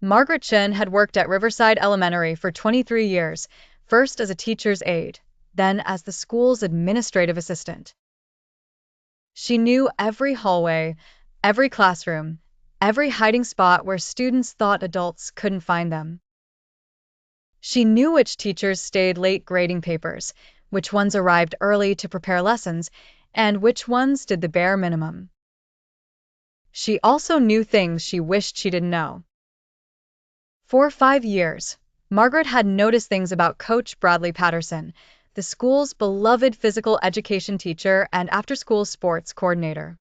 Margaret Chen had worked at Riverside Elementary for 23 years, first as a teacher's aide, then as the school's administrative assistant. She knew every hallway, every classroom, every hiding spot where students thought adults couldn't find them. She knew which teachers stayed late grading papers, which ones arrived early to prepare lessons, and which ones did the bare minimum. She also knew things she wished she didn't know. For 5 years, Margaret had noticed things about Coach Bradley Patterson, the school's beloved physical education teacher and after-school sports coordinator.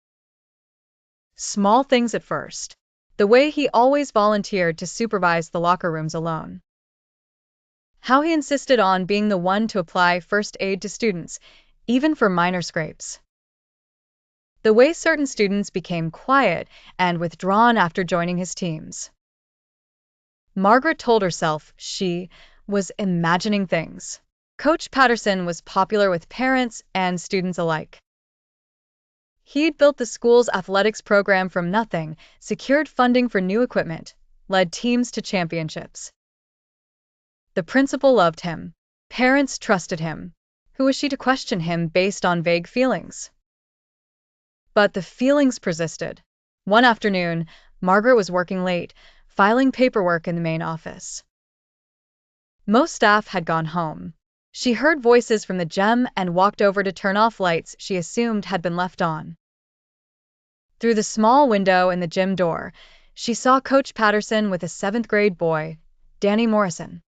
Small things at first. The way he always volunteered to supervise the locker rooms alone. How he insisted on being the one to apply first aid to students, even for minor scrapes. The way certain students became quiet and withdrawn after joining his teams. Margaret told herself she was imagining things. Coach Patterson was popular with parents and students alike. He'd built the school's athletics program from nothing, secured funding for new equipment, led teams to championships. The principal loved him. Parents trusted him. Who was she to question him based on vague feelings? But the feelings persisted. One afternoon, Margaret was working late, filing paperwork in the main office. Most staff had gone home. She heard voices from the gym and walked over to turn off lights she assumed had been left on. Through the small window in the gym door, she saw Coach Patterson with a 7th grade boy, Danny Morrison.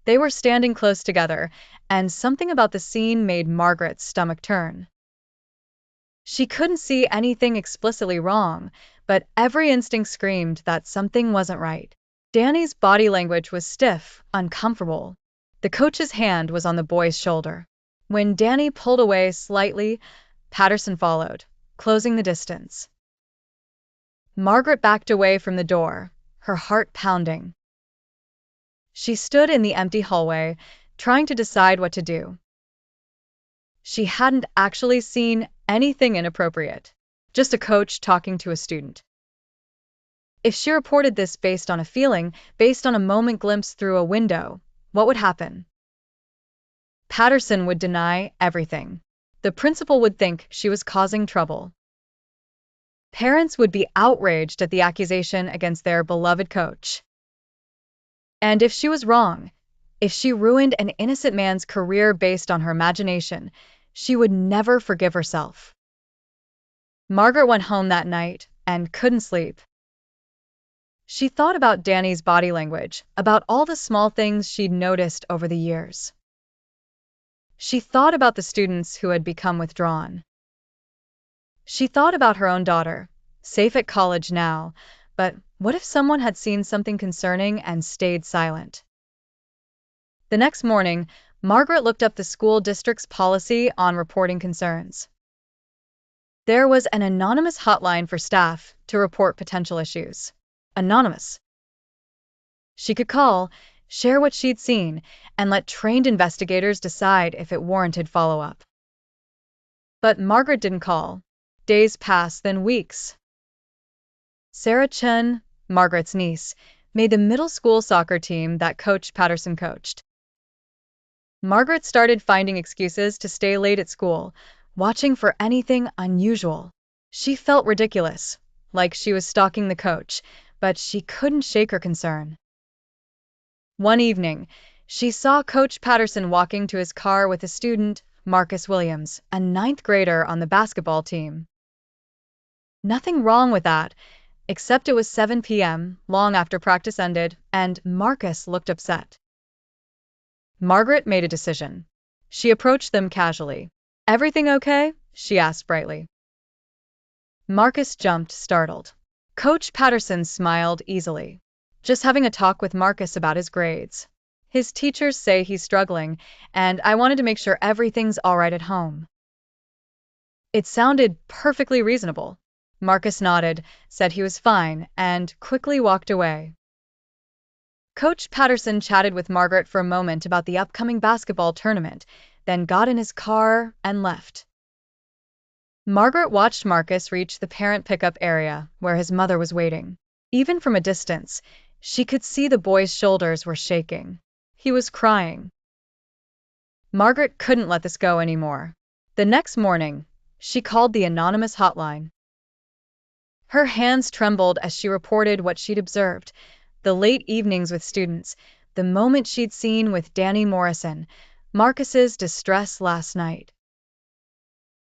They were standing close together, and something about the scene made Margaret's stomach turn. She couldn't see anything explicitly wrong, but every instinct screamed that something wasn't right. Danny's body language was stiff, uncomfortable. The coach's hand was on the boy's shoulder. When Danny pulled away slightly, Patterson followed, closing the distance. Margaret backed away from the door, her heart pounding. She stood in the empty hallway, trying to decide what to do. She hadn't actually seen anything inappropriate, just a coach talking to a student. If she reported this based on a feeling, based on a moment glimpsed through a window, what would happen? Patterson would deny everything. The principal would think she was causing trouble. Parents would be outraged at the accusation against their beloved coach. And if she was wrong, if she ruined an innocent man's career based on her imagination, she would never forgive herself. Margaret went home that night and couldn't sleep. She thought about Danny's body language, about all the small things she'd noticed over the years. She thought about the students who had become withdrawn. She thought about her own daughter, safe at college now, but what if someone had seen something concerning and stayed silent? The next morning, Margaret looked up the school district's policy on reporting concerns. There was an anonymous hotline for staff to report potential issues. Anonymous. She could call, share what she'd seen, and let trained investigators decide if it warranted follow-up. But Margaret didn't call. Days passed, then weeks. Sarah Chen, Margaret's niece, made the middle school soccer team that Coach Patterson coached. Margaret started finding excuses to stay late at school, watching for anything unusual. She felt ridiculous, like she was stalking the coach, but she couldn't shake her concern. One evening, she saw Coach Patterson walking to his car with a student, Marcus Williams, a 9th grader on the basketball team. Nothing wrong with that, except it was 7 p.m., long after practice ended, and Marcus looked upset. Margaret made a decision. She approached them casually. "Everything okay?" she asked brightly. Marcus jumped, startled. Coach Patterson smiled easily. "Just having a talk with Marcus about his grades. His teachers say he's struggling, and I wanted to make sure everything's all right at home." It sounded perfectly reasonable. Marcus nodded, said he was fine, and quickly walked away. Coach Patterson chatted with Margaret for a moment about the upcoming basketball tournament, then got in his car and left. Margaret watched Marcus reach the parent pickup area, where his mother was waiting. Even from a distance, she could see the boy's shoulders were shaking. He was crying. Margaret couldn't let this go anymore. The next morning, she called the anonymous hotline. Her hands trembled as she reported what she'd observed: the late evenings with students, the moment she'd seen with Danny Morrison, Marcus's distress last night.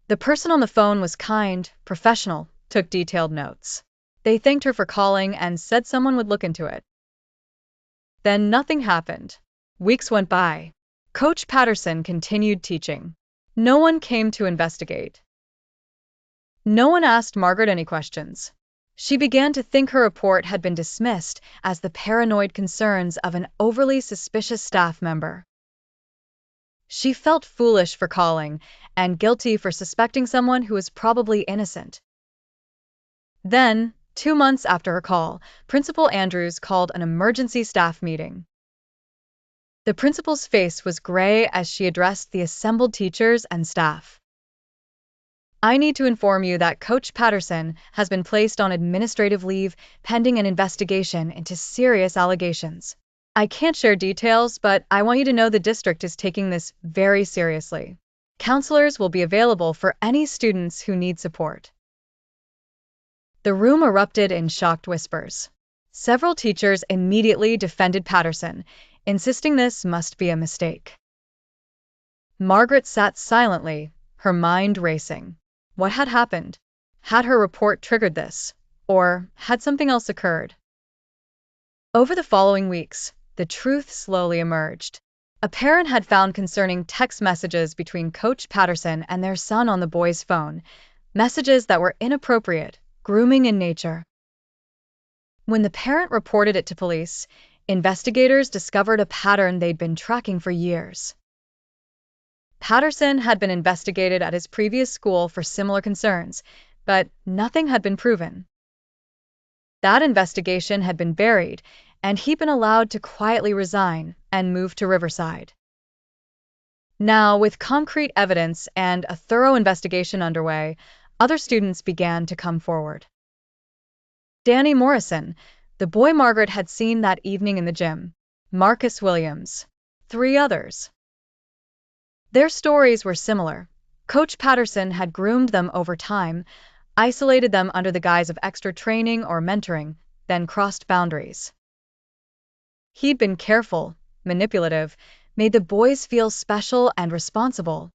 The person on the phone was kind, professional, took detailed notes. They thanked her for calling and said someone would look into it. Then nothing happened. Weeks went by. Coach Patterson continued teaching. No one came to investigate. No one asked Margaret any questions. She began to think her report had been dismissed as the paranoid concerns of an overly suspicious staff member. She felt foolish for calling and guilty for suspecting someone who was probably innocent. Then, 2 months after her call, Principal Andrews called an emergency staff meeting. The principal's face was gray as she addressed the assembled teachers and staff. I need to inform you that Coach Patterson has been placed on administrative leave pending an investigation into serious allegations. I can't share details, but I want you to know the district is taking this very seriously. Counselors will be available for any students who need support. The room erupted in shocked whispers. Several teachers immediately defended Patterson, insisting this must be a mistake. Margaret sat silently, her mind racing. What had happened? Had her report triggered this? Or had something else occurred? Over the following weeks, the truth slowly emerged. A parent had found concerning text messages between Coach Patterson and their son on the boy's phone, messages that were inappropriate, grooming in nature. When the parent reported it to police, investigators discovered a pattern they'd been tracking for years. Patterson had been investigated at his previous school for similar concerns, but nothing had been proven. That investigation had been buried, and he'd been allowed to quietly resign and move to Riverside. Now, with concrete evidence and a thorough investigation underway, other students began to come forward. Danny Morrison, the boy Margaret had seen that evening in the gym, Marcus Williams, 3 others. Their stories were similar. Coach Patterson had groomed them over time, isolated them under the guise of extra training or mentoring, then crossed boundaries. He'd been careful, manipulative, made the boys feel special and responsible.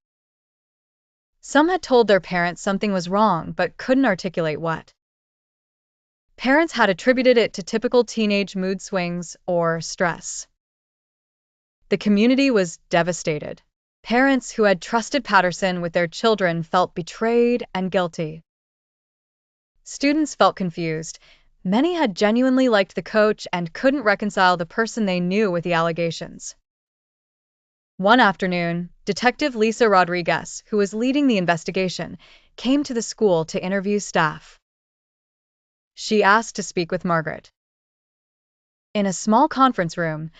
Some had told their parents something was wrong but couldn't articulate what. Parents had attributed it to typical teenage mood swings or stress. The community was devastated. Parents who had trusted Patterson with their children felt betrayed and guilty. Students felt confused. Many had genuinely liked the coach and couldn't reconcile the person they knew with the allegations. One afternoon, Detective Lisa Rodriguez, who was leading the investigation, came to the school to interview staff. She asked to speak with Margaret. In a small conference room,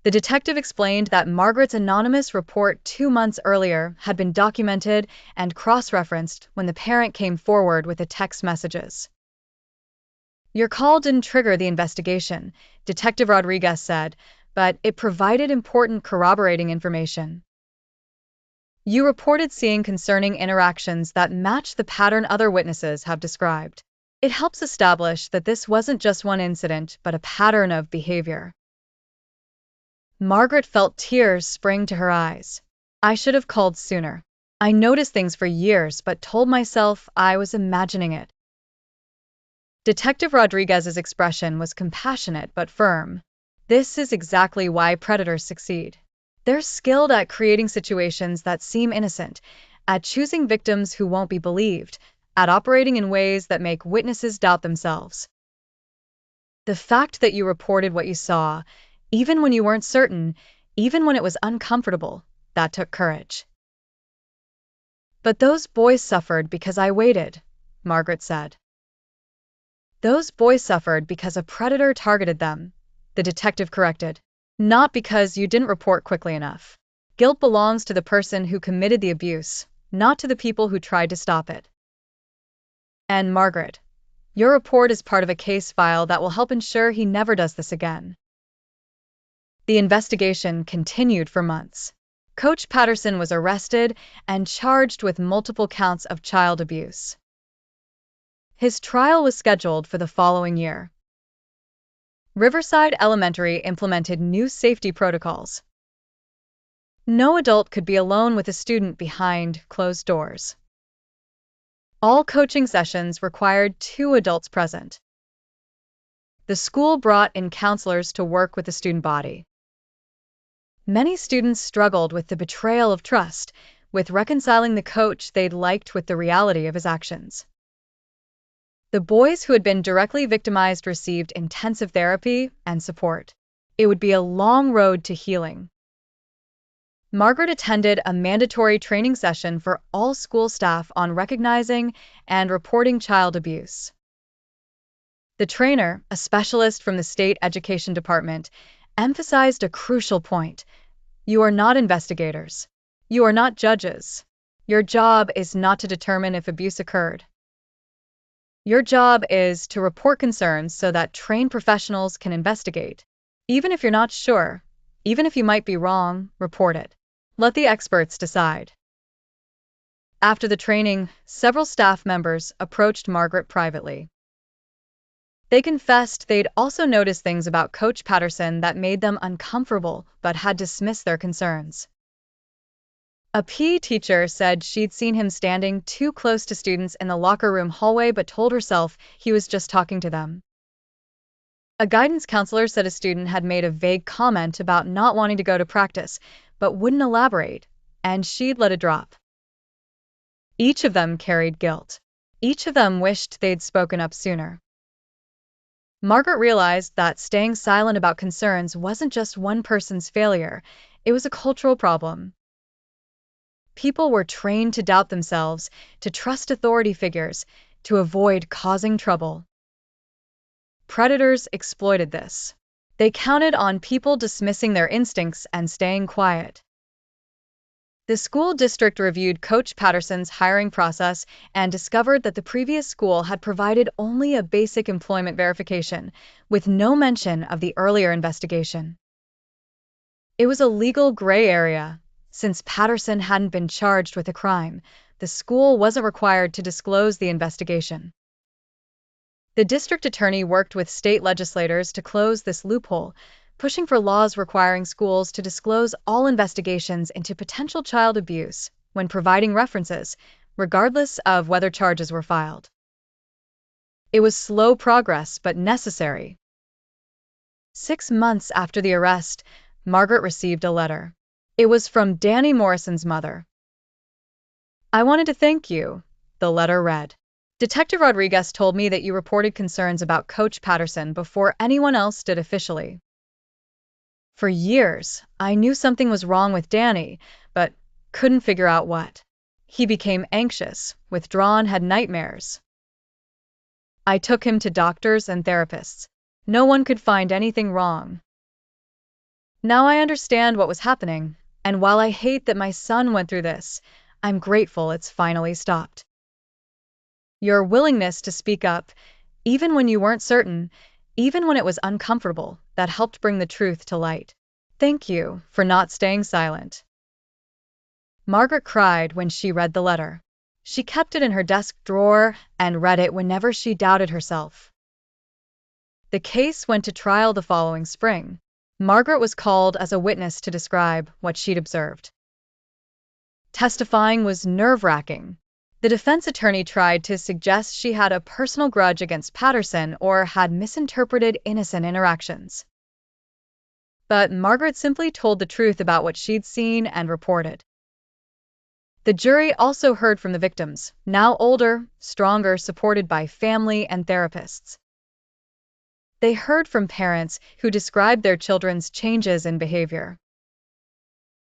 the detective explained that Margaret's anonymous report 2 months earlier had been documented and cross-referenced when the parent came forward with the text messages. Your call didn't trigger the investigation, Detective Rodriguez said, but it provided important corroborating information. You reported seeing concerning interactions that match the pattern other witnesses have described. It helps establish that this wasn't just one incident, but a pattern of behavior. Margaret felt tears spring to her eyes. I should have called sooner. I noticed things for years, but told myself I was imagining it. Detective Rodriguez's expression was compassionate but firm. This is exactly why predators succeed. They're skilled at creating situations that seem innocent, at choosing victims who won't be believed, at operating in ways that make witnesses doubt themselves. The fact that you reported what you saw, even when you weren't certain, even when it was uncomfortable, that took courage. But those boys suffered because I waited, Margaret said. Those boys suffered because a predator targeted them, the detective corrected. Not because you didn't report quickly enough. Guilt belongs to the person who committed the abuse, not to the people who tried to stop it. And Margaret, Your report is part of a case file that will help ensure he never does this again. The investigation continued for months. Coach Patterson was arrested and charged with multiple counts of child abuse. His trial was scheduled for the following year. Riverside Elementary implemented new safety protocols. No adult could be alone with a student behind closed doors. All coaching sessions required 2 adults present. The school brought in counselors to work with the student body. Many students struggled with the betrayal of trust, with reconciling the coach they'd liked with the reality of his actions. The boys who had been directly victimized received intensive therapy and support. It would be a long road to healing. Margaret attended a mandatory training session for all school staff on recognizing and reporting child abuse. The trainer, a specialist from the state education department, emphasized a crucial point. You are not investigators. You are not judges. Your job is not to determine if abuse occurred. Your job is to report concerns so that trained professionals can investigate. Even if you're not sure, even if you might be wrong, report it. Let the experts decide. After the training, several staff members approached Margaret privately. They confessed they'd also noticed things about Coach Patterson that made them uncomfortable but had dismissed their concerns. A PE teacher said she'd seen him standing too close to students in the locker room hallway but told herself he was just talking to them. A guidance counselor said a student had made a vague comment about not wanting to go to practice but wouldn't elaborate, and she'd let it drop. Each of them carried guilt. Each of them wished they'd spoken up sooner. Margaret realized that staying silent about concerns wasn't just one person's failure, it was a cultural problem. People were trained to doubt themselves, to trust authority figures, to avoid causing trouble. Predators exploited this. They counted on people dismissing their instincts and staying quiet. The school district reviewed Coach Patterson's hiring process and discovered that the previous school had provided only a basic employment verification, with no mention of the earlier investigation. It was a legal gray area. Since Patterson hadn't been charged with a crime, the school wasn't required to disclose the investigation. The district attorney worked with state legislators to close this loophole, pushing for laws requiring schools to disclose all investigations into potential child abuse when providing references, regardless of whether charges were filed. It was slow progress, but necessary. 6 months after the arrest, Margaret received a letter. It was from Danny Morrison's mother. "I wanted to thank you," the letter read. "Detective Rodriguez told me that you reported concerns about Coach Patterson before anyone else did officially. For years, I knew something was wrong with Danny, but couldn't figure out what. He became anxious, withdrawn, had nightmares. I took him to doctors and therapists. No one could find anything wrong. Now I understand what was happening, and while I hate that my son went through this, I'm grateful it's finally stopped. Your willingness to speak up, even when you weren't certain, even when it was uncomfortable, that helped bring the truth to light. Thank you for not staying silent." Margaret cried when she read the letter. She kept it in her desk drawer and read it whenever she doubted herself. The case went to trial the following spring. Margaret was called as a witness to describe what she'd observed. Testifying was nerve-wracking. The defense attorney tried to suggest she had a personal grudge against Patterson or had misinterpreted innocent interactions. But Margaret simply told the truth about what she'd seen and reported. The jury also heard from the victims, now older, stronger, supported by family and therapists. They heard from parents who described their children's changes in behavior.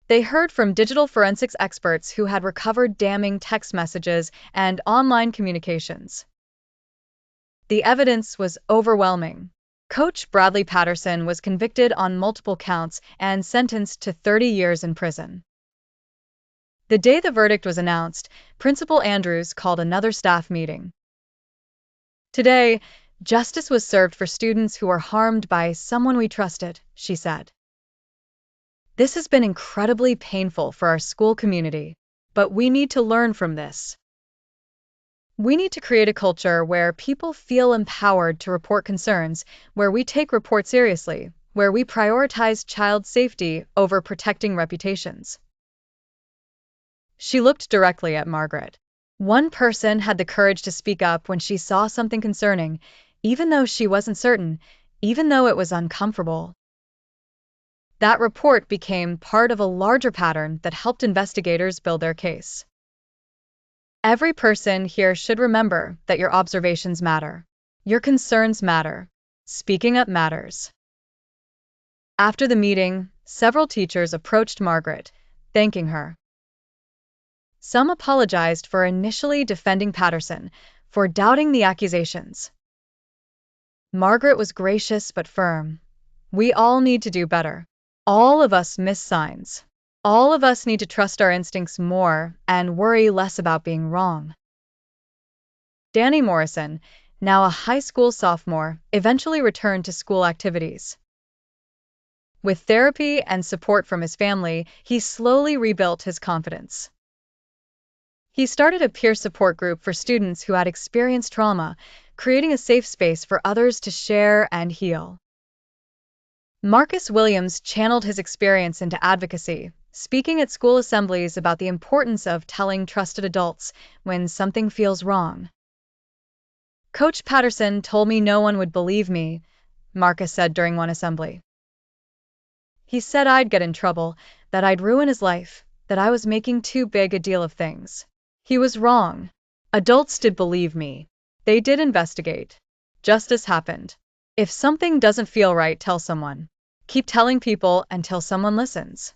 They heard from digital forensics experts who had recovered damning text messages and online communications. The evidence was overwhelming. Coach Bradley Patterson was convicted on multiple counts and sentenced to 30 years in prison. The day the verdict was announced, Principal Andrews called another staff meeting. Today, justice was served for students who were harmed by someone we trusted, she said. This has been incredibly painful for our school community, but we need to learn from this. We need to create a culture where people feel empowered to report concerns, where we take reports seriously, where we prioritize child safety over protecting reputations. She looked directly at Margaret. One person had the courage to speak up when she saw something concerning, even though she wasn't certain, even though it was uncomfortable. That report became part of a larger pattern that helped investigators build their case. Every person here should remember that your observations matter. Your concerns matter. Speaking up matters. After the meeting, several teachers approached Margaret, thanking her. Some apologized for initially defending Patterson, for doubting the accusations. Margaret was gracious but firm. We all need to do better. All of us miss signs. All of us need to trust our instincts more and worry less about being wrong. Danny Morrison, now a high school sophomore, eventually returned to school activities. With therapy and support from his family, he slowly rebuilt his confidence. He started a peer support group for students who had experienced trauma, creating a safe space for others to share and heal. Marcus Williams channeled his experience into advocacy, speaking at school assemblies about the importance of telling trusted adults when something feels wrong. Coach Patterson told me no one would believe me, Marcus said during one assembly. He said I'd get in trouble, that I'd ruin his life, that I was making too big a deal of things. He was wrong. Adults did believe me. They did investigate. Justice happened. If something doesn't feel right, tell someone. Keep telling people until someone listens.